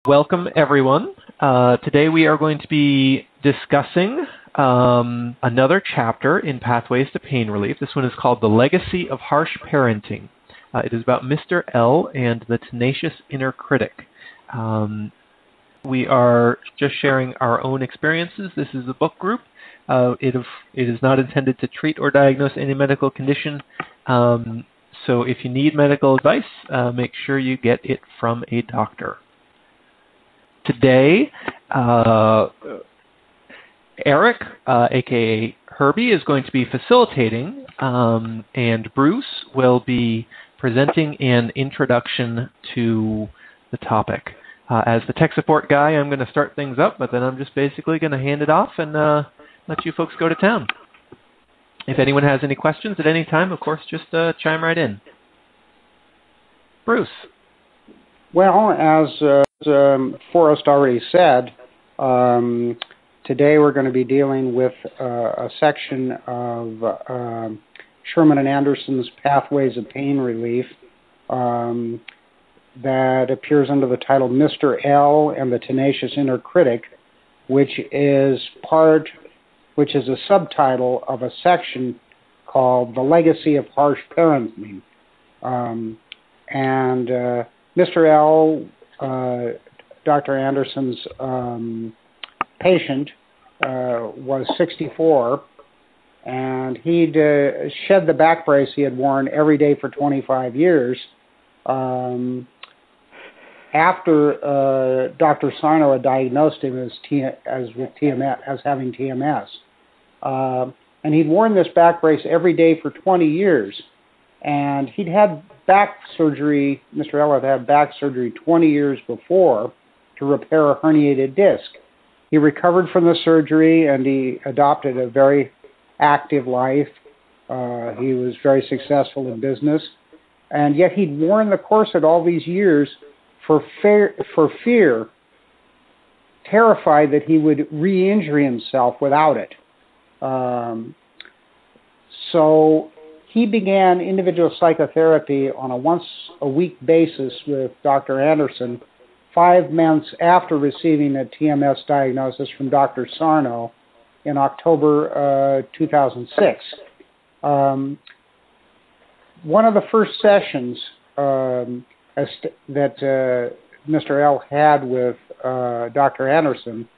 Welcome, everyone. Today we are going to be discussing another chapter in Pathways to Pain Relief. This one is called The Legacy of Harsh Parenting. It is about Mr. L and the tenacious inner critic. We are just sharing our own experiences. This is a book group. It is not intended to treat or diagnose any medical condition. So if you need medical advice, make sure you get it from a doctor. Today, Eric, aka Herbie, is going to be facilitating, and Bruce will be presenting an introduction to the topic. As the tech support guy, I'm going to start things up, but then I'm just basically going to hand it off and let you folks go to town. If anyone has any questions at any time, of course, just chime right in. Bruce. Well, as Forrest already said, today we're going to be dealing with a section of Sherman and Anderson's Pathways of Pain Relief that appears under the title Mr. L and the Tenacious Inner Critic, which is a subtitle of a section called The Legacy of Harsh Parenting. Mr. L, Dr. Anderson's patient, was 64, and he'd shed the back brace he had worn every day for 25 years after Dr. Sarno had diagnosed him as having TMS. And he'd worn this back brace every day for 20 years. And he'd had back surgery, Mr. L had back surgery 20 years before to repair a herniated disc. He recovered from the surgery and he adopted a very active life. He was very successful in business. And yet he'd worn the corset all these years for fear, terrified that he would re-injure himself without it. So he began individual psychotherapy on a once-a-week basis with Dr. Anderson 5 months after receiving a TMS diagnosis from Dr. Sarno in October 2006. One of the first sessions that Mr. L had with Dr. Anderson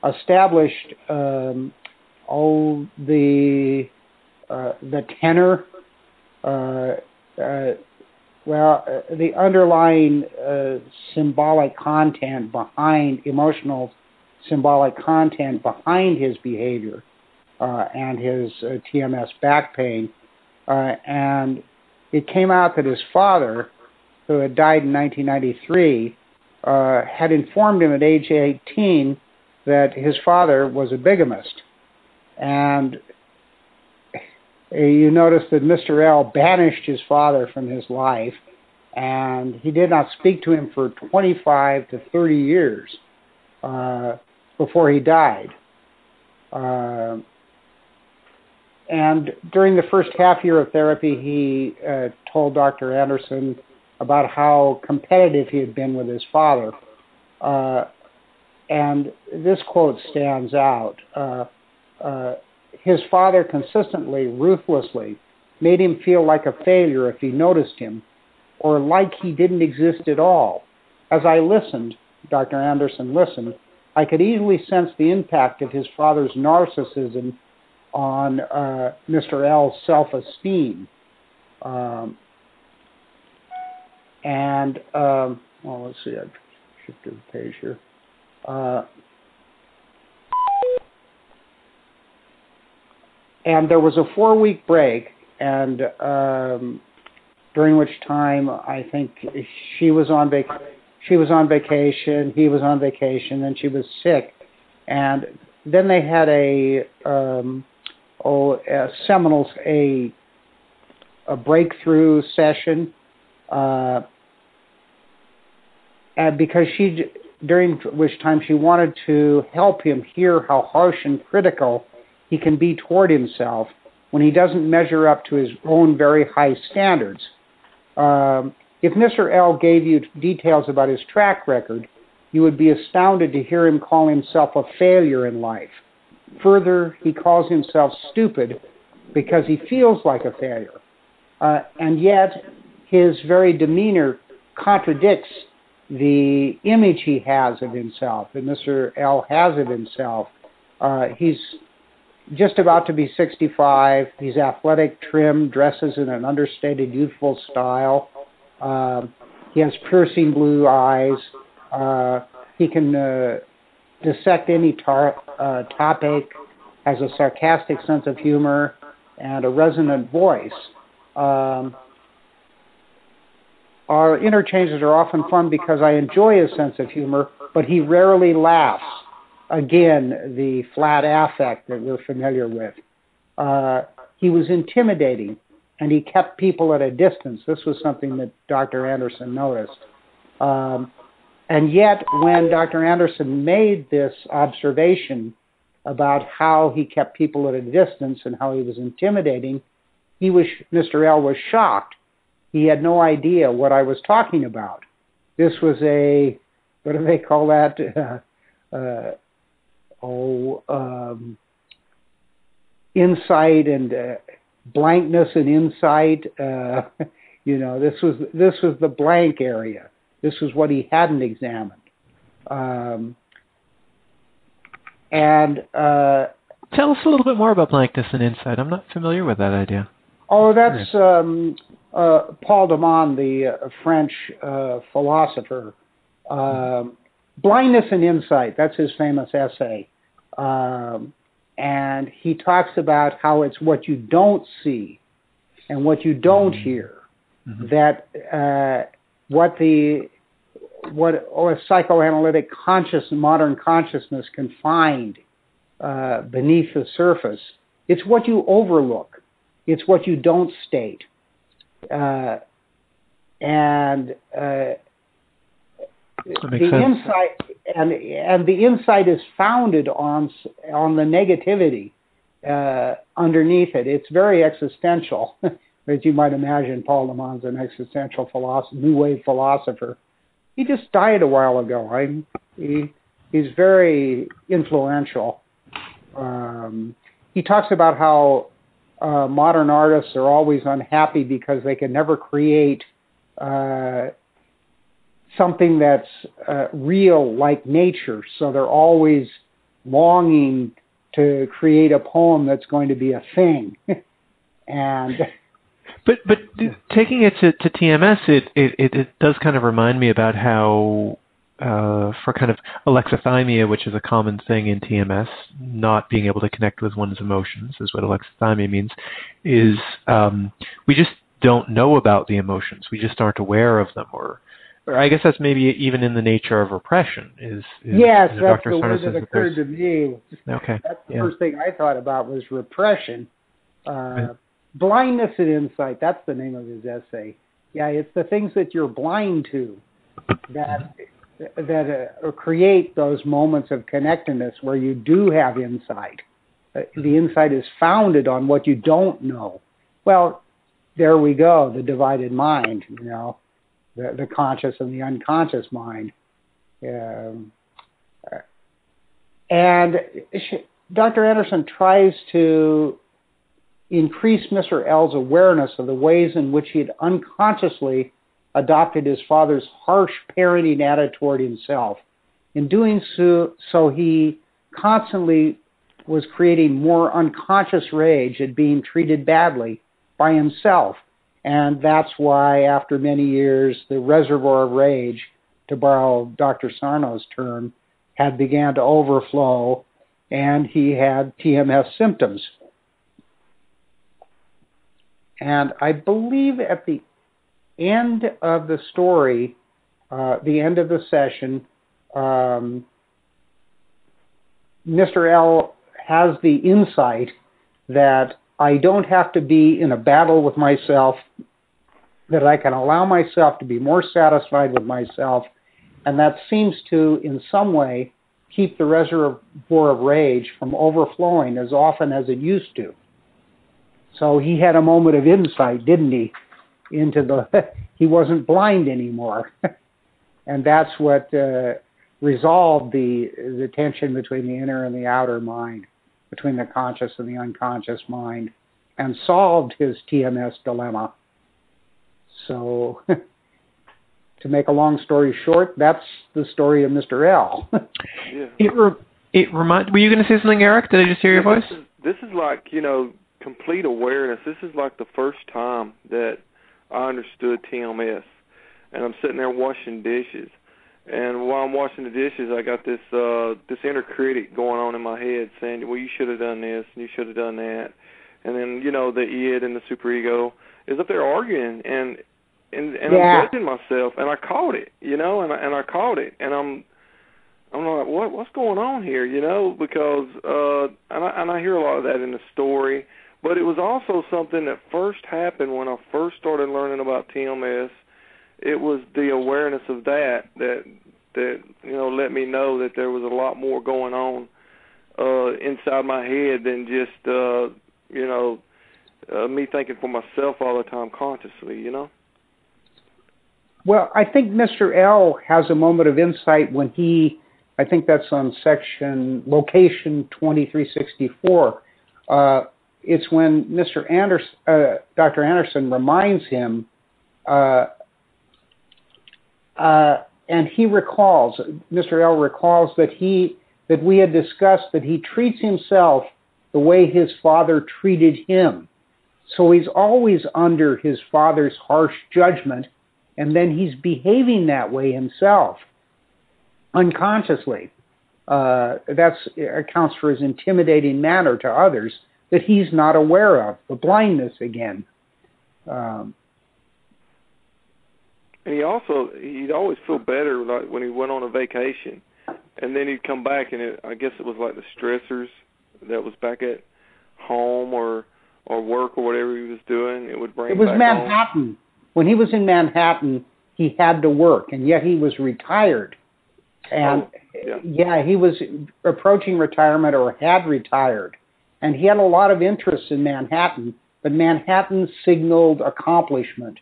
established the tenor, the underlying symbolic content behind, emotional symbolic content behind his behavior and his TMS back pain. And it came out that his father, who had died in 1993, had informed him at age 18 that his father was a bigamist. And you notice that Mr. L banished his father from his life, and he did not speak to him for 25 to 30 years before he died. And during the first half year of therapy, he told Dr. Anderson about how competitive he had been with his father. And this quote stands out. His father consistently, ruthlessly, made him feel like a failure if he noticed him, or like he didn't exist at all. As I listened, Dr. Anderson listened, I could easily sense the impact of his father's narcissism on Mr. L's self-esteem. Let's see, I've shifted the page here. And there was a 4-week break, and during which time I think she was on vacation, he was on vacation, and she was sick. And then they had a breakthrough session, and because during which time she wanted to help him hear how harsh and critical he can be toward himself when he doesn't measure up to his own very high standards. If Mr. L gave you details about his track record, you would be astounded to hear him call himself a failure in life. Further, he calls himself stupid because he feels like a failure. And yet, his very demeanor contradicts the image he has of himself, and Mr. L has of himself. He's just about to be 65. He's athletic, trim, dresses in an understated, youthful style. He has piercing blue eyes. He can dissect any topic, has a sarcastic sense of humor, and a resonant voice. Our interchanges are often fun because I enjoy his sense of humor, but he rarely laughs. Again, the flat affect that we're familiar with. He was intimidating, and he kept people at a distance. This was something that Dr. Anderson noticed. And yet, when Dr. Anderson made this observation about how he kept people at a distance and how he was intimidating, Mr. L was shocked. He had no idea what I was talking about. This was what do they call that? Insight and blankness and insight. This was the blank area. This was what he hadn't examined. Tell us a little bit more about blankness and insight. I'm not familiar with that idea. Oh, that's Paul de Man, the French philosopher. Blindness and Insight, that's his famous essay. And he talks about how it's what you don't see and what you don't hear, that what a psychoanalytic modern consciousness can find beneath the surface. It's what you overlook. It's what you don't state. The insight and the insight is founded on the negativity underneath it. It's very existential, as you might imagine. Paul de Man's an existential new wave philosopher. He just died a while ago. He's very influential. He talks about how modern artists are always unhappy because they can never create something that's real like nature. So they're always longing to create a poem that's going to be a thing. But taking it to TMS, it does kind of remind me about how for kind of alexithymia, which is a common thing in TMS, not being able to connect with one's emotions is what alexithymia means, is we just don't know about the emotions. We just aren't aware of them. Or I guess that's maybe even in the nature of repression. Yes, that's the word that occurred to me. Okay. That's the first thing I thought about was repression. Blindness and Insight, that's the name of his essay. Yeah, it's the things that you're blind to that create those moments of connectedness where you do have insight. The insight is founded on what you don't know. Well, there we go, the divided mind, the conscious and the unconscious mind. And Dr. Anderson tries to increase Mr. L's awareness of the ways in which he had unconsciously adopted his father's harsh parenting attitude toward himself. In doing so, he constantly was creating more unconscious rage at being treated badly by himself. And that's why, after many years, the reservoir of rage, to borrow Dr. Sarno's term, had began to overflow, and he had TMS symptoms. And I believe at the end of the story, the end of the session, Mr. L has the insight that I don't have to be in a battle with myself, that I can allow myself to be more satisfied with myself, and that seems to, in some way, keep the reservoir of rage from overflowing as often as it used to. So he had a moment of insight, didn't he? He wasn't blind anymore. And that's what resolved the tension between the inner and the outer mind, between the conscious and the unconscious mind, and solved his TMS dilemma. So, to make a long story short, that's the story of Mr. L. Yeah. Were you going to say something, Eric? Did I just hear your voice? This is like, complete awareness. This is like the first time that I understood TMS. And I'm sitting there washing dishes. And while I'm washing the dishes, I got this inner critic going on in my head saying, well, you should have done this and you should have done that. And then, the id and the superego is up there arguing, and I'm judging myself, and I caught it, and I caught it, and I'm like, what's going on here, because and I hear a lot of that in the story, but it was also something that first happened when I first started learning about TMS. It was the awareness of that let me know that there was a lot more going on inside my head than just me thinking for myself all the time consciously, Well, I think Mr. L has a moment of insight when I think that's on location 2364. It's when Dr. Anderson reminds him, and he recalls, Mr. L recalls that we had discussed that he treats himself the way his father treated him. So he's always under his father's harsh judgment, and then he's behaving that way himself, unconsciously. That accounts for his intimidating manner to others that he's not aware of, the blindness again. And he'd always feel better like when he went on a vacation, and then he'd come back, and I guess it was like the stressors that was back at home or work or whatever he was doing, it would bring him back home. It was Manhattan. Home. When he was in Manhattan, he had to work, and yet he was retired. And he was approaching retirement or had retired. And he had a lot of interest in Manhattan, but Manhattan signaled accomplishment.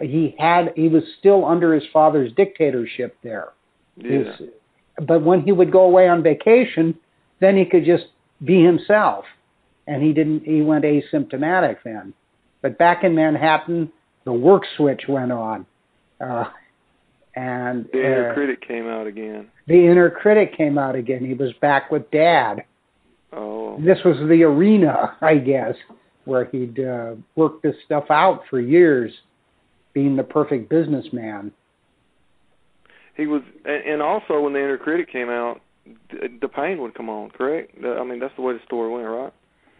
He was still under his father's dictatorship there. Yeah. But when he would go away on vacation, then he could just be himself. And he went asymptomatic then. But back in Manhattan, the work switch went on. And the inner critic came out again. The inner critic came out again. He was back with Dad. Oh. This was the arena, I guess, where he'd worked this stuff out for years, being the perfect businessman. He was, and also when the inner critic came out, the pain would come on, correct? I mean, that's the way the story went, right?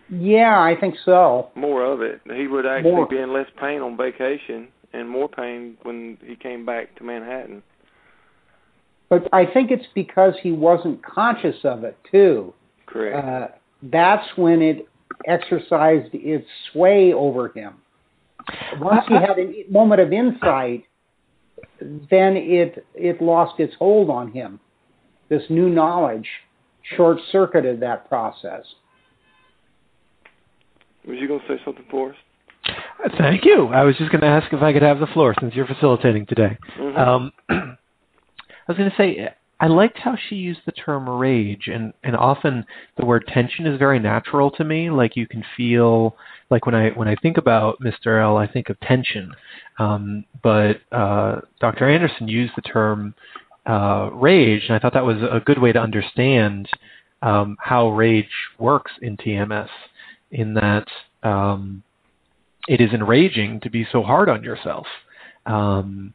Yeah, I think so. More of it. He would actually be in less pain on vacation and more pain when he came back to Manhattan. But I think it's because he wasn't conscious of it, too. Correct. That's when it exercised its sway over him. Once he had a moment of insight, then it lost its hold on him. This new knowledge short-circuited that process. Was you going to say something for us? Thank you. I was just going to ask if I could have the floor since you're facilitating today. Mm-hmm. I was going to say, I liked how she used the term rage, and often the word tension is very natural to me. Like you can feel, like when I think about Mr. L, I think of tension. But Dr. Anderson used the term rage, and I thought that was a good way to understand how rage works in TMS, in that it is enraging to be so hard on yourself, and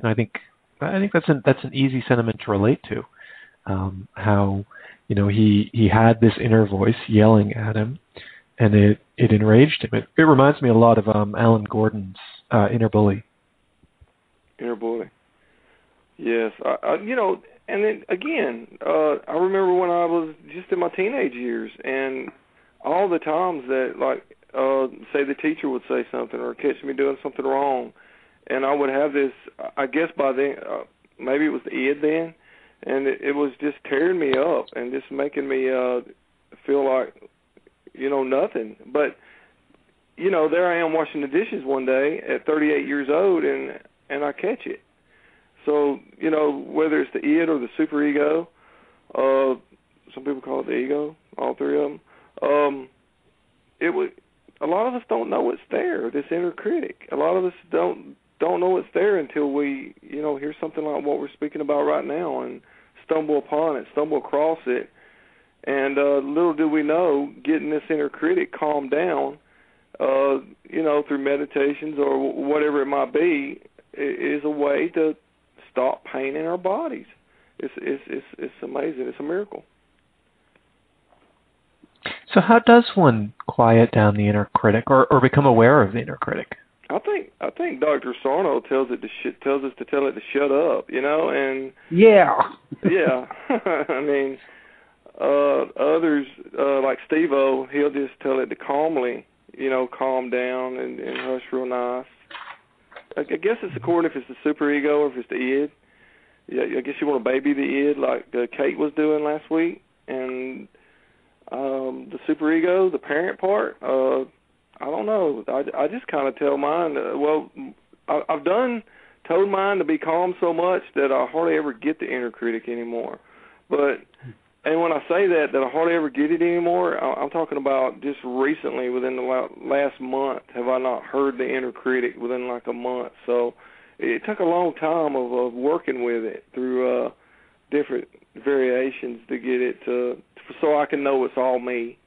I think that's an easy sentiment to relate to. How he had this inner voice yelling at him, and it enraged him. It reminds me a lot of Alan Gordon's Inner Bully. Inner Bully. Yes, and then again, I remember when I was just in my teenage years, and all the times that, like, say the teacher would say something or catch me doing something wrong, and I would have this, I guess by then, maybe it was the id then, and it was just tearing me up and just making me feel like, nothing. But, there I am washing the dishes one day at 38 years old, and I catch it. So, whether it's the id or the superego, some people call it the ego, all three of them, a lot of us don't know it's there, this inner critic. A lot of us don't know it's there until we, hear something like what we're speaking about right now and stumble upon it, stumble across it. And little do we know, getting this inner critic calmed down, through meditations or whatever it might be, is a way to stop pain in our bodies. It's amazing. It's a miracle. So how does one quiet down the inner critic or become aware of the inner critic? I think Dr. Sarno tells us to tell it to shut up, and yeah. Yeah. I mean, others like Steve-O, he'll just tell it to calmly, calm down and hush real nice. I guess it's according if it's the superego or if it's the id. Yeah, I guess you want to baby the id like Kate was doing last week, and the superego, the parent part. I don't know. I just kind of tell mine. I've told mine to be calm so much that I hardly ever get the inner critic anymore. And when I say that I hardly ever get it anymore, I'm talking about just recently, within the last month, have I not heard the inner critic within like a month. So it took a long time of working with it through different variations to get it so I can know it's all me.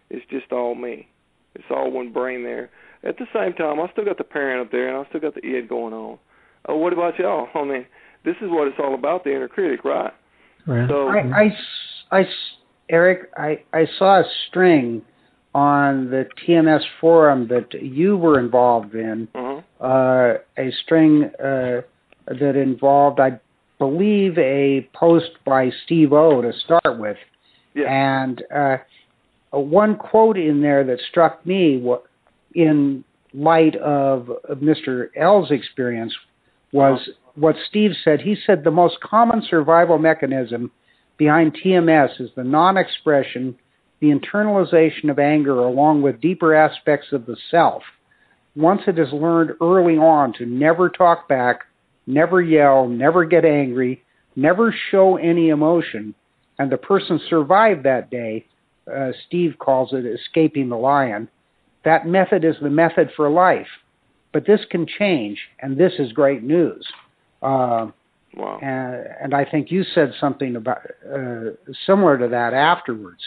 It's just all me. It's all one brain there. At the same time, I still got the parent up there, and I still got the id going on. What about y'all? I mean, this is what it's all about, the inner critic, right? Right. So, Eric, I saw a string on the TMS forum that you were involved in, a string that involved, I believe, a post by Steve-O to start with. yeah. And one quote in there that struck me in light of Mr. L's experience was what Steve said. He said the most common survival mechanism behind TMS is the non-expression, the internalization of anger along with deeper aspects of the self. Once it is learned early on to never talk back, never yell, never get angry, never show any emotion, and the person survived that day, Steve calls it escaping the lion, that method is the method for life. But this can change, and this is great news. Wow. And I think you said something about similar to that afterwards.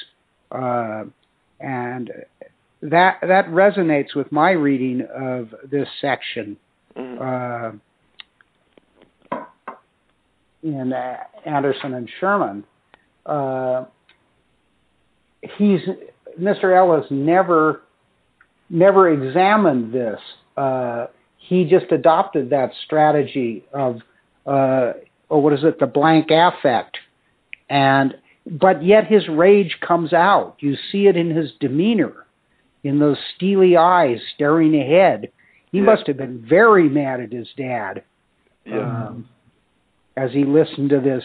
And that resonates with my reading of this section in Anderson and Sherman. Mr. Ellis never examined this. He just adopted that strategy of the blank affect, but yet his rage comes out. You see it in his demeanor, in those steely eyes staring ahead. He must have been very mad at his dad as he listened to this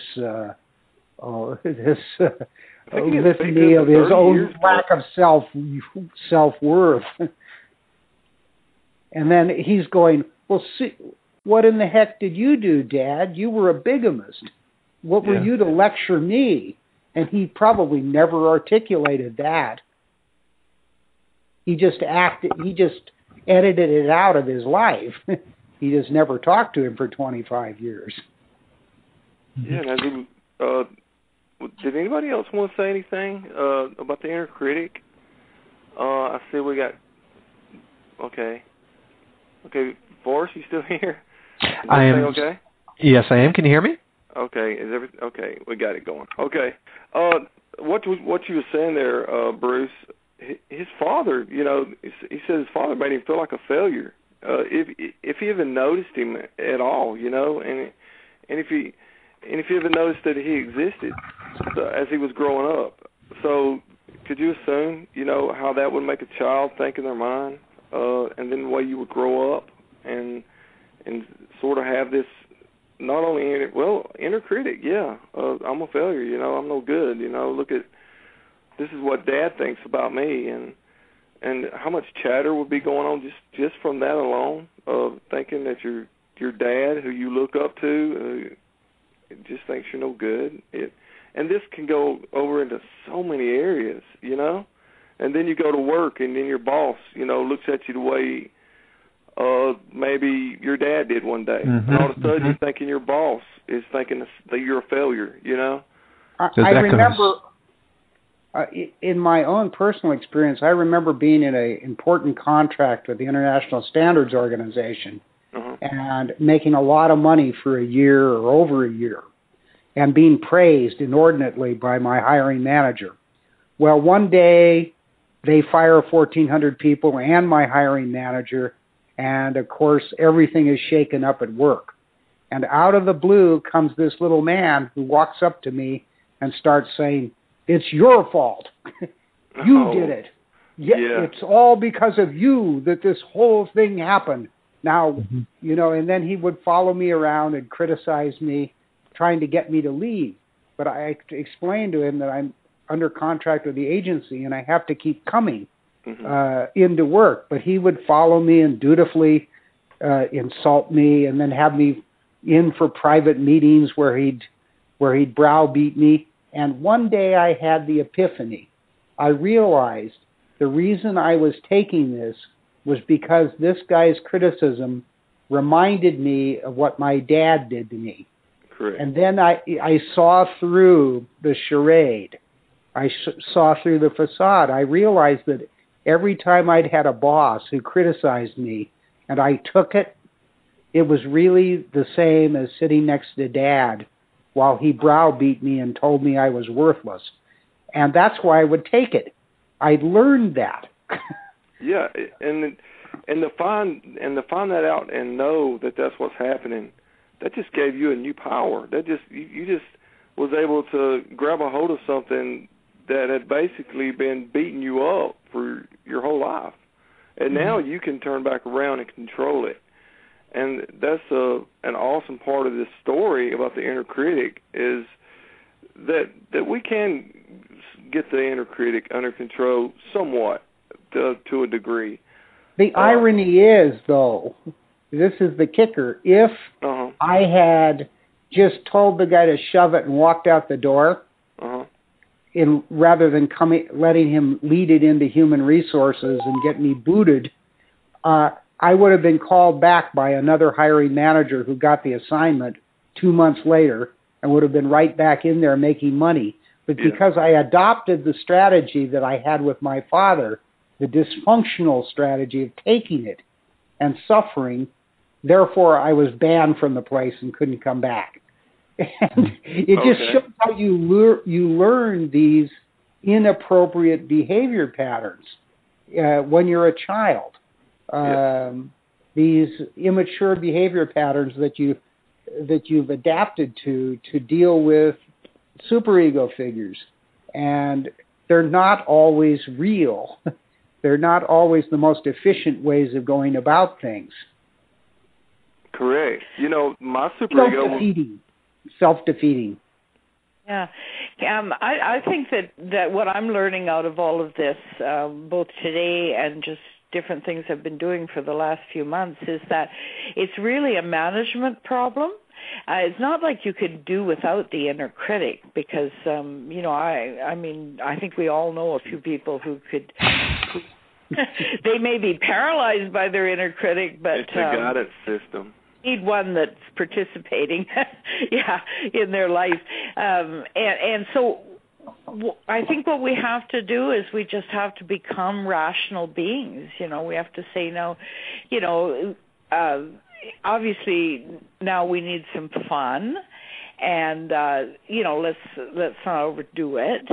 litany of his own lack of self-worth. And then he's going, well, see, what in the heck did you do, Dad? You were a bigamist. What were you to lecture me? And he probably never articulated that. He just edited it out of his life. He just never talked to him for 25 years. Yeah, did anybody else want to say anything about the inner critic? I see we got... Okay, Forrest, you still here? I am. Okay? Yes, I am. Can you hear me? Okay. Okay, we got it going. Okay. What you were saying there, Bruce, his father, he said his father made him feel like a failure. If he even noticed him at all, and if he even noticed that he existed as he was growing up. So could you assume, how that would make a child think in their mind, and then the way you would grow up and sort of have this not only inner critic, I'm a failure, I'm no good, look at, this is what Dad thinks about me, and how much chatter would be going on just from that alone, of thinking that you're your dad, who you look up to, just thinks you're no good. And this can go over into so many areas, you know. And then you go to work, and then your boss, you know, looks at you the way maybe your dad did one day. And all of a sudden you're thinking your boss is thinking that you're a failure, you know. I remember, in my own personal experience, I remember being in an important contract with the International Standards Organization and making a lot of money for a year or over a year and being praised inordinately by my hiring manager. Well, one day they fire 1,400 people and my hiring manager, and of course everything is shaken up at work. And out of the blue comes this little man who walks up to me and starts saying, "It's your fault. You did it. It's all because of you that this whole thing happened." Now, you know, and then he would follow me around and criticize me, trying to get me to leave. But I explained to him that I'm under contract with the agency and I have to keep coming into work. But he would follow me and dutifully insult me, and then have me in for private meetings where he'd browbeat me. And one day I had the epiphany. I realized the reason I was taking this was because this guy's criticism reminded me of what my dad did to me. Correct. And then I saw through the charade. I saw through the facade. I realized that every time I'd had a boss who criticized me and I took it, it was really the same as sitting next to Dad while he browbeat me and told me I was worthless. And that's why I would take it. I'd learned that. Yeah, and to find that out and know that that's what's happening, that just gave you a new power. That just you just was able to grab a hold of something that had basically been beating you up for your whole life, and now you can turn back around and control it. And that's an awesome part of this story about the inner critic, is that we can get the inner critic under control somewhat to a degree. The irony is, though, this is the kicker. If I had just told the guy to shove it and walked out the door, rather than letting him lead it into human resources and get me booted, I would have been called back by another hiring manager who got the assignment 2 months later and would have been right back in there making money. But because I adopted the strategy that I had with my father, the dysfunctional strategy of taking it and suffering, therefore I was banned from the place and couldn't come back. And it just shows how you learn these inappropriate behavior patterns when you're a child. These immature behavior patterns that you've adapted to deal with superego figures, and they're not always real. They're not always the most efficient ways of going about things. Correct. You know, my superego self-defeating. Yeah. I think that what I'm learning out of all of this, both today and just different things I've been doing for the last few months, is that it's really a management problem. It's not like you could do without the inner critic, because, I think we all know a few people who could, they may be paralyzed by their inner critic, but it's a guidance system. Need one that's participating, in their life. And so I think what we have to do is we just have to become rational beings. You know, we have to say, no, obviously now we need some fun, and let's not overdo it.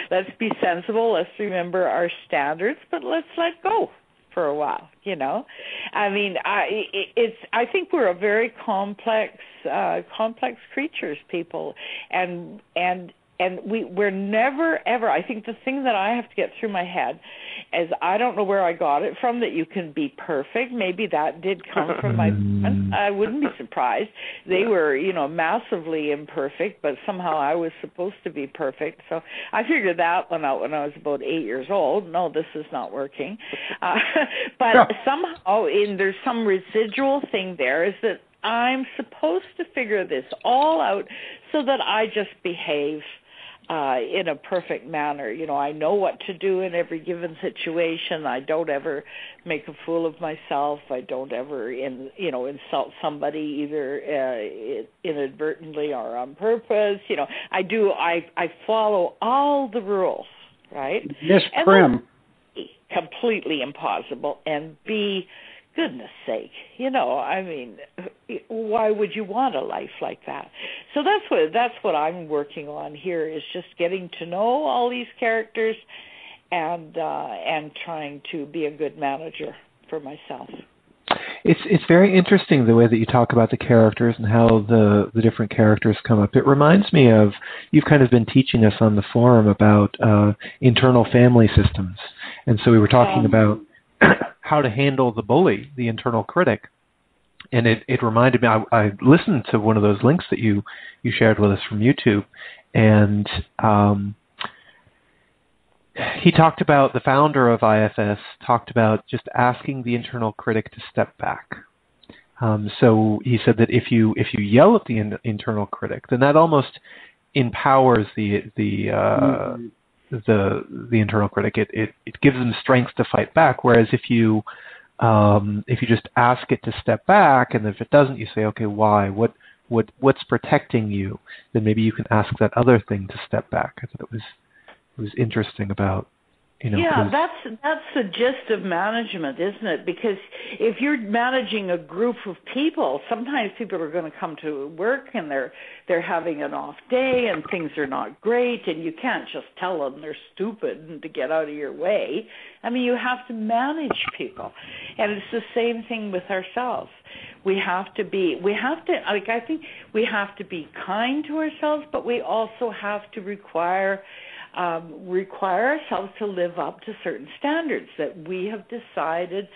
Let's be sensible. Let's remember our standards, but let's let go for a while. I mean, I think we're a very complex creatures, people, and and we're never, ever, I think the thing that I have to get through my head is I don't know where I got it from, that you can be perfect. Maybe that did come from my parents. I wouldn't be surprised. They were, massively imperfect, but somehow I was supposed to be perfect. So I figured that one out when I was about 8 years old. No, this is not working. But somehow there's some residual thing there, is that I'm supposed to figure this all out so that I just behave in a perfect manner. I know what to do in every given situation. I don't ever make a fool of myself. I don't ever, insult somebody either inadvertently or on purpose. I follow all the rules, right? Miss Prim. Completely impossible. And B, goodness sake, why would you want a life like that? So that's what I'm working on here, is just getting to know all these characters and trying to be a good manager for myself. It's very interesting the way that you talk about the characters and how the different characters come up. It reminds me of, you've kind of been teaching us on the forum about internal family systems. And so we were talking about how to handle the bully, the internal critic. And it reminded me, I listened to one of those links that you shared with us from YouTube, and he talked about, the founder of IFS talked about just asking the internal critic to step back. So he said that if you yell at the internal critic, then that almost empowers the internal critic. It gives them strength to fight back. Whereas if you just ask it to step back, and if it doesn't, you say, okay, why? What's protecting you? Then maybe you can ask that other thing to step back. I thought it was interesting about, Yeah, that's the gist of management, isn't it? Because if you're managing a group of people, sometimes people are going to come to work and they're having an off day and things are not great, and you can't just tell them they're stupid and to get out of your way. I mean, you have to manage people, and it's the same thing with ourselves. I think we have to be kind to ourselves, but we also have to require ourselves to live up to certain standards that we have decided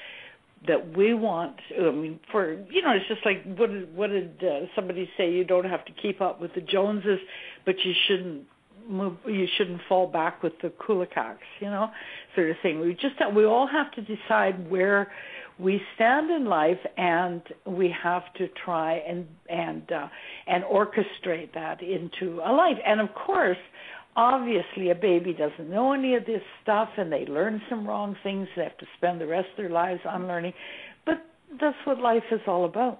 that we want. It's just like, what did somebody say? You don't have to keep up with the Joneses, but you shouldn't fall back with the Kulakaks, sort of thing. We all have to decide where we stand in life, and we have to try and orchestrate that into a life. And of course, obviously, a baby doesn't know any of this stuff, and they learn some wrong things. They have to spend the rest of their lives unlearning. But that's what life is all about.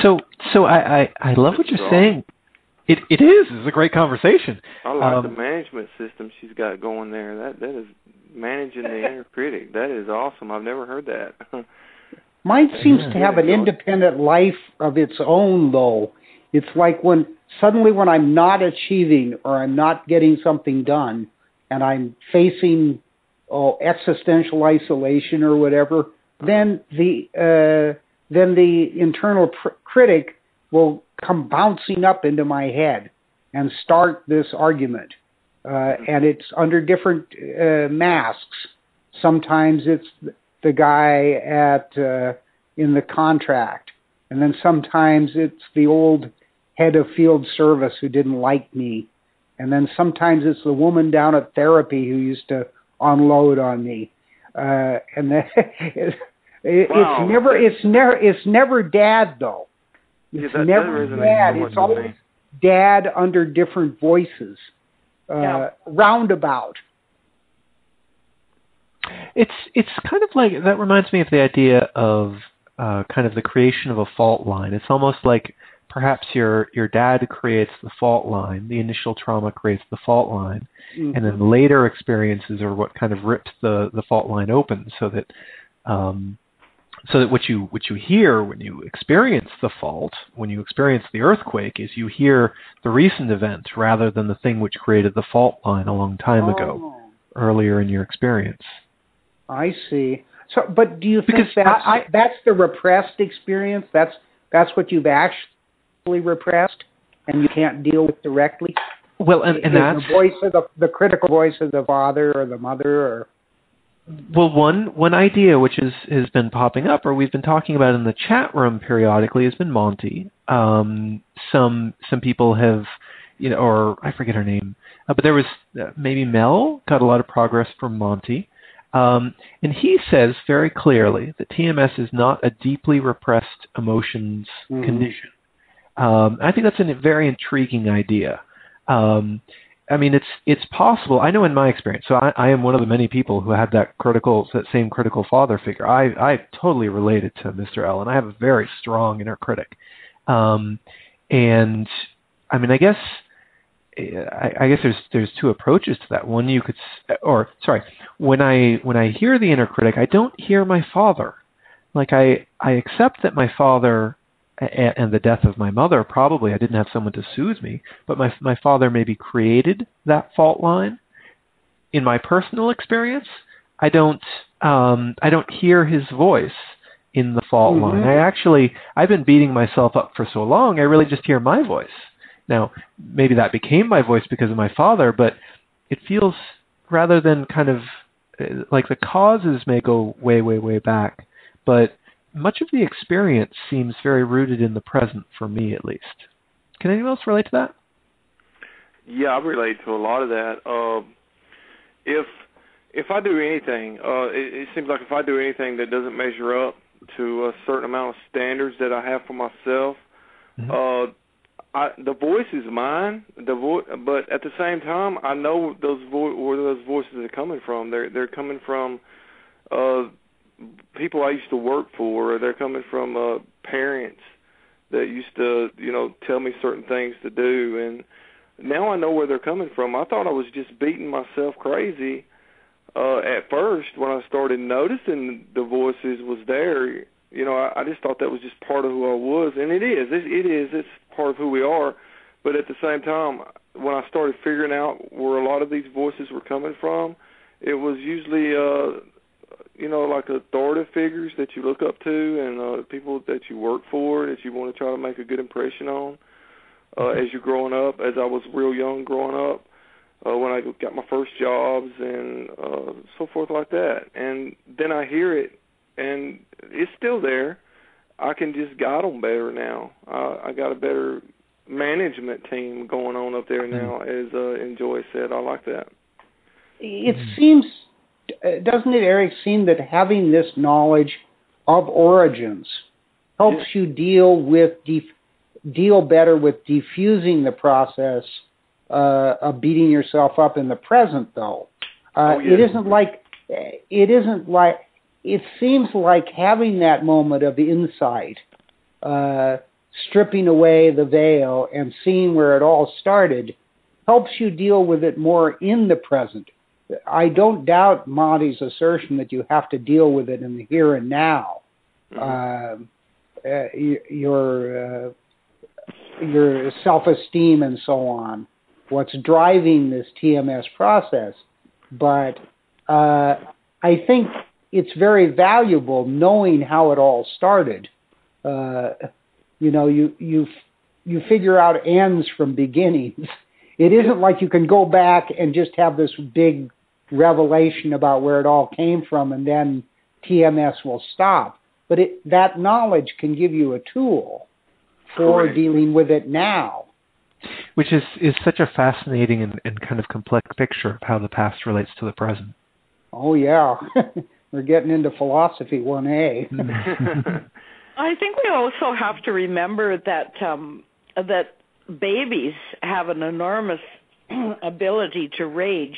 So I love what you're saying. It is. It's a great conversation. I like the management system she's got going there. That is managing the inner critic. That is awesome. I've never heard that. Mine seems to have an independent life of its own, though. It's like when I'm not achieving or I'm not getting something done, and I'm facing existential isolation or whatever, then the internal critic will come bouncing up into my head and start this argument. And it's under different masks. Sometimes it's the guy in the contract, and then sometimes it's the old head of field service who didn't like me, and then sometimes it's the woman down at therapy who used to unload on me, and then it's never Dad though. It's never Dad. It's always Dad under different voices, roundabout. It's kind of like, that reminds me of the idea of kind of the creation of a fault line. It's almost like perhaps your dad creates the fault line, the initial trauma creates the fault line, and then later experiences are what kind of rips the fault line open, so that what you hear when you experience the fault, when you experience the earthquake, is you hear the recent event rather than the thing which created the fault line a long time ago, earlier in your experience. I see. So, but do you think that's the repressed experience? That's what you've actually repressed? and you can't deal with directly? Well, and that's the voice of the critical voice of the father or the mother, or well, one idea which has been popping up, or we've been talking about in the chat room periodically, has been Monty. Some people have, or I forget her name, but there was maybe Mel got a lot of progress from Monty, and he says very clearly that TMS is not a deeply repressed emotions condition. I think that's a very intriguing idea. I mean, it's possible. I know in my experience, so I am one of the many people who had that same critical father figure. I totally related to Mr. L, and I have a very strong inner critic. And I mean, I guess there's two approaches to that. One, when I hear the inner critic, I don't hear my father. Like I accept that my father and the death of my mother, probably I didn't have someone to soothe me, but my father maybe created that fault line. In my personal experience, I don't hear his voice in the fault line. I've been beating myself up for so long, I really just hear my voice. Now, maybe that became my voice because of my father, but it feels, rather than kind of like the causes may go way, way, way back, but much of the experience seems very rooted in the present, for me at least. Can anyone else relate to that? Yeah, I relate to a lot of that. If I do anything, it seems like if I do anything that doesn't measure up to a certain amount of standards that I have for myself, the voice is mine. But at the same time, I know where those voices are coming from. They're coming from people I used to work for. Or they're coming from parents that used to, tell me certain things to do. And now I know where they're coming from. I thought I was just beating myself crazy at first when I started noticing the voices was there. I just thought that was just part of who I was, and it is. It's part of who we are. But at the same time, when I started figuring out where a lot of these voices were coming from, it was usually, like authoritative figures that you look up to and people that you work for that you want to try to make a good impression on as you're growing up. As I was real young growing up, when I got my first jobs and so forth like that. And then I hear it, and it's still there. I can just guide them better now. I got a better management team going on up there now, as Joy said. I like that. It seems, doesn't it, Eric, seem that having this knowledge of origins helps you deal better with diffusing the process of beating yourself up in the present, though. It seems like having that moment of insight, stripping away the veil and seeing where it all started, helps you deal with it more in the present. I don't doubt Monty's assertion that you have to deal with it in the here and now. Your self-esteem and so on, what's driving this TMS process. But I think it's very valuable knowing how it all started. You figure out ends from beginnings. It isn't like you can go back and just have this big revelation about where it all came from and then TMS will stop. But that knowledge can give you a tool for dealing with it now. Which is such a fascinating and kind of complex picture of how the past relates to the present. Oh, yeah. We're getting into philosophy 1A. I think we also have to remember that that babies have an enormous ability to rage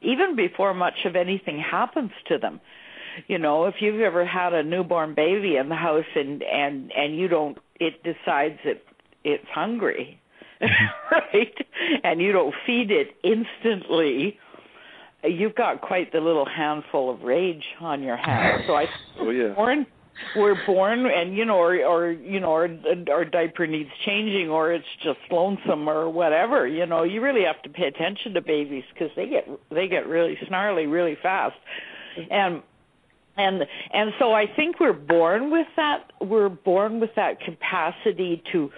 even before much of anything happens to them. If you've ever had a newborn baby in the house and it decides it's hungry, right? And you don't feed it instantly, you've got quite the little handful of rage on your hands. So we're born and, our diaper needs changing or it's just lonesome or whatever. You really have to pay attention to babies because they get really snarly really fast. And so I think we're born with that. We're born with that capacity to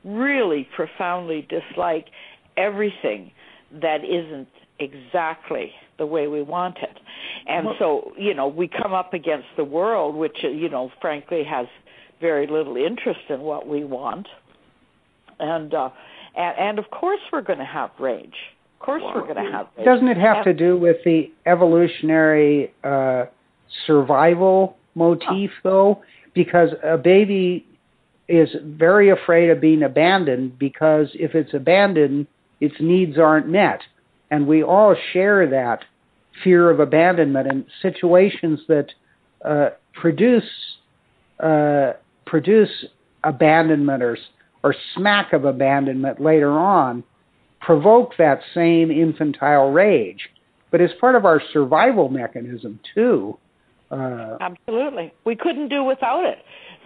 really profoundly dislike everything that isn't exactly the way we want it. And so, we come up against the world, which, frankly has very little interest in what we want. And of course we're going to have rage. Of course we're going to have rage. Doesn't it have to do with the evolutionary survival motif, though? Because a baby is very afraid of being abandoned, because if it's abandoned, its needs aren't met. And we all share that fear of abandonment, and situations that produce abandonment or smack of abandonment later on provoke that same infantile rage. But it's part of our survival mechanism, too. Absolutely. We couldn't do without it.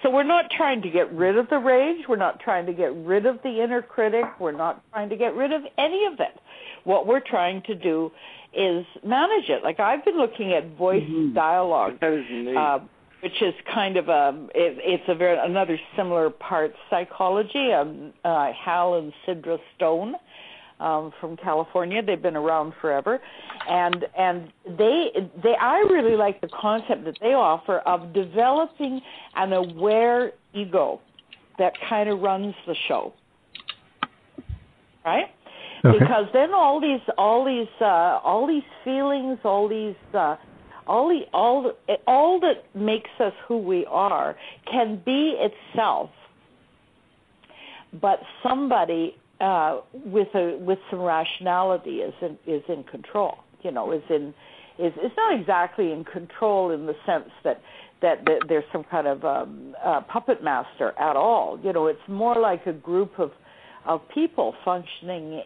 So we're not trying to get rid of the rage. We're not trying to get rid of the inner critic. We're not trying to get rid of any of it. What we're trying to do is manage it. Like, I've been looking at voice dialogue, which is kind of another similar part psychology. Hal and Sidra Stone from California. They've been around forever, and I really like the concept that they offer of developing an aware ego that kind of runs the show, right? Okay. Because then all these feelings, all that makes us who we are can be itself, but somebody with some rationality is in control. Is not exactly in control in the sense that there's some kind of puppet master at all. It's more like a group of people functioning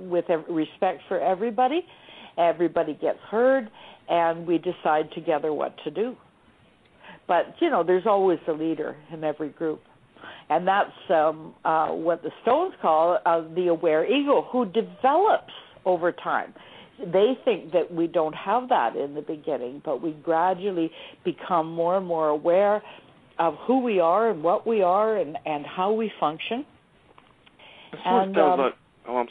with respect for everybody. Everybody gets heard, and we decide together what to do. But, there's always a leader in every group. And that's what the Stones call the aware ego, who develops over time. They think that we don't have that in the beginning, but we gradually become more and more aware of who we are and what we are and how we function. And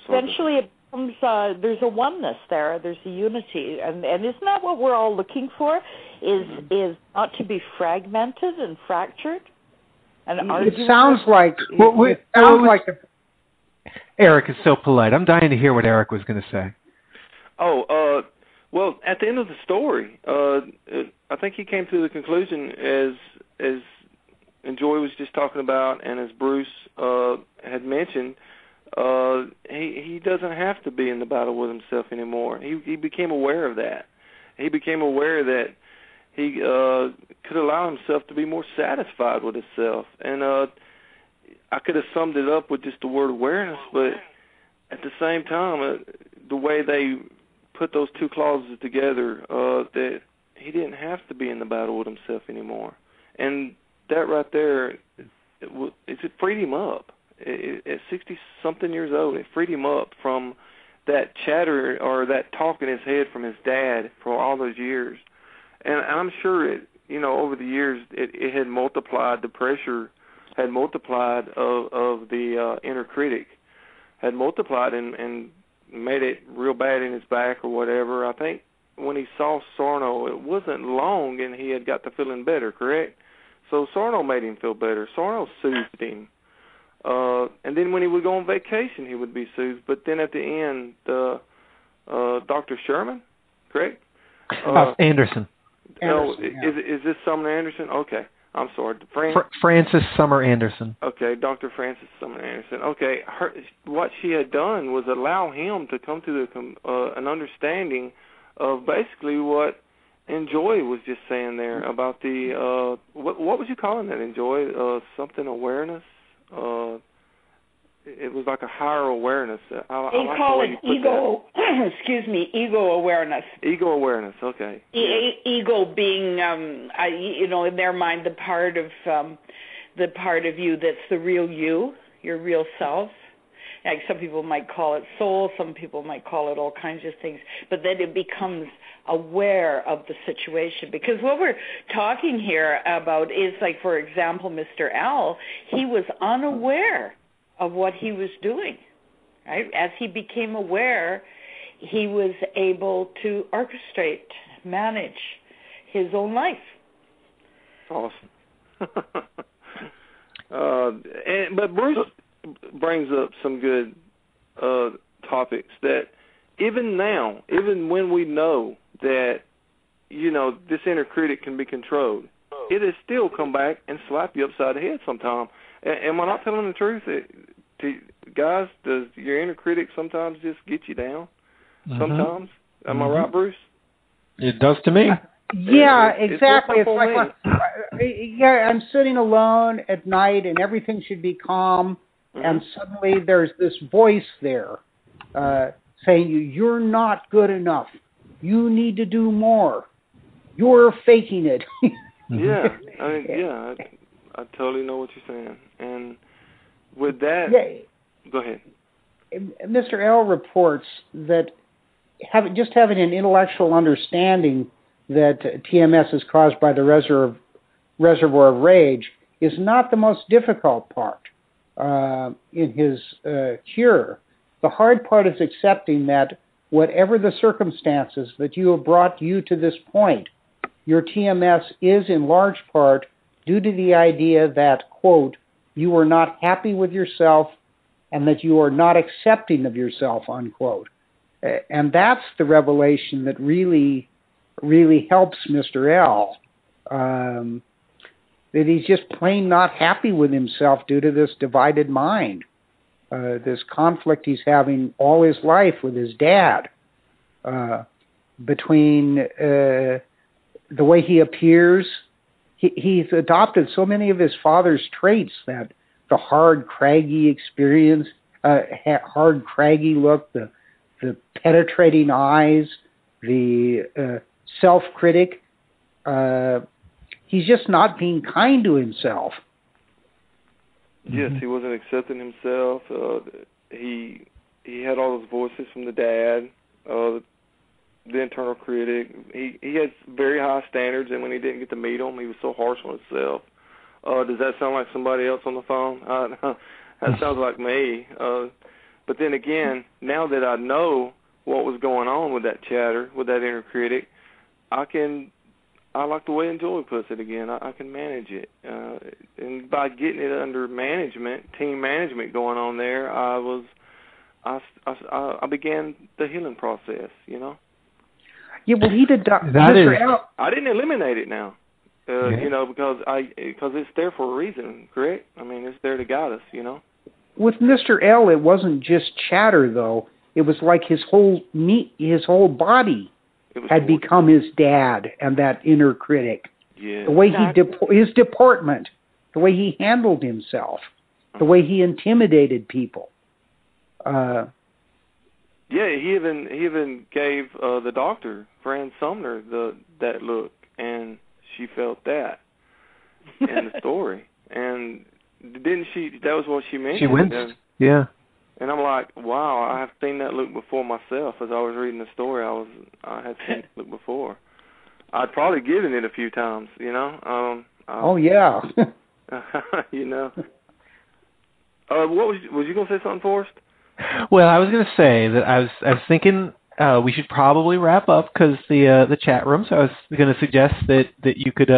eventually it becomes, there's a oneness there, there's a unity. And isn't that what we're all looking for, is not to be fragmented and fractured? It sounds like... Eric is so polite. I'm dying to hear what Eric was going to say. Well, at the end of the story, I think he came to the conclusion, as Joy was just talking about, and as Bruce had mentioned, he doesn't have to be in the battle with himself anymore. He became aware of that. He became aware that he could allow himself to be more satisfied with himself. And I could have summed it up with just the word awareness, but at the same time, the way they put those two clauses together, that he didn't have to be in the battle with himself anymore. And that right there, it freed him up. At 60-something years old, it freed him up from that chatter or that talk in his head from his dad for all those years. And I'm sure, over the years, it had multiplied, the pressure had multiplied of the inner critic, had multiplied and made it real bad in his back or whatever. I think when he saw Sarno, it wasn't long and he had got to feeling better, correct? So Sarno made him feel better. Sarno soothed him. And then when he would go on vacation, he would be soothed. But then at the end, Dr. Sherman, correct? Anderson. Is this Sommer Anderson? Okay. I'm sorry. Frances Sommer Anderson. Okay, Dr. Frances Sommer Anderson. Okay, what she had done was allow him to come to an understanding of basically what Enjoy was just saying there about the, what was you calling that, Enjoy? Something awareness? It was like a higher awareness. They call it ego, ego awareness. Ego awareness, okay. Ego being, in their mind, the part of you that's the real you, your real self. Like some people might call it soul, some people might call it all kinds of things, but then it becomes aware of the situation. Because what we're talking here about is, like, for example, Mr. L, he was unaware of what he was doing. Right? As he became aware, he was able to orchestrate, manage his own life. Awesome. But Bruce brings up some good topics that even now, even when we know that, this inner critic can be controlled, it has still come back and slap you upside the head sometime. Am I not telling the truth? Guys, does your inner critic sometimes just get you down? Mm-hmm. Sometimes? Am I right, Bruce? It does to me. Yeah, exactly. It's like, I'm sitting alone at night and everything should be calm, and suddenly there's this voice there saying, you're not good enough. You need to do more. You're faking it. Yeah, I totally know what you're saying. And with that, go ahead. Mr. L reports that having an intellectual understanding that TMS is caused by the reservoir of rage is not the most difficult part in his cure. The hard part is accepting that whatever the circumstances that you have brought you to this point, your TMS is in large part due to the idea that, quote, you are not happy with yourself and that you are not accepting of yourself, unquote. And that's the revelation that really, really helps Mr. L. That he's just plain not happy with himself due to this divided mind, this conflict he's having all his life with his dad, between the way he appears. He's adopted so many of his father's traits, that the hard, craggy experience, hard, craggy look, the penetrating eyes, the self-critic. He's just not being kind to himself. Yes, he wasn't accepting himself. He had all those voices from the dad, the internal critic. He had very high standards, and when he didn't get to meet them, he was so harsh on himself. Does that sound like somebody else on the phone? That sounds like me. But then again, now that I know what was going on with that chatter, with that inner critic, I like the way Joy puts it again. I can manage it. And by getting it under management, team management going on there, I began the healing process, Yeah, well, he did. I didn't eliminate it now, because it's there for a reason, correct? I mean, it's there to guide us, With Mr. L, it wasn't just chatter, though. It was like his whole body had become his dad and that inner critic. Yeah. The way his deportment, the way he handled himself, the way he intimidated people. Yeah, he even gave the doctor, Frances Sommer, that look, and she felt that in the story. And didn't she? That was what she mentioned. She winced. Yeah. And I'm like, wow, I have seen that look before myself. As I was reading the story, I had seen it look before. I'd probably given it a few times, Oh yeah. What was you gonna say something, Forrest? Well, I was going to say that I was thinking we should probably wrap up because the chat room. So I was going to suggest that you could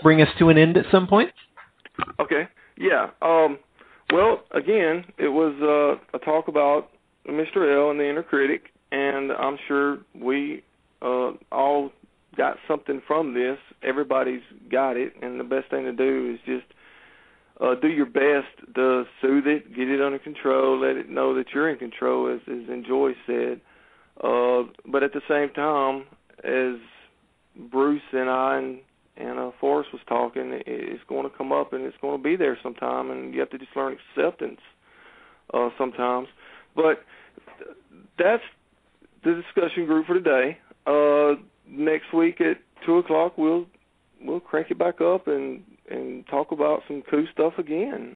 bring us to an end at some point. Okay. Yeah. Well, again, it was a talk about Mr. L and the inner critic, and I'm sure we all got something from this. Everybody's got it, and the best thing to do is just do your best to soothe it, get it under control, let it know that you're in control, as Joy said. But at the same time, as Bruce and I and Forrest was talking, it's going to come up and it's going to be there sometime, and you have to just learn acceptance sometimes. But that's the discussion group for today. Next week at 2 o'clock, we'll crank it back up and talk about some cool stuff again.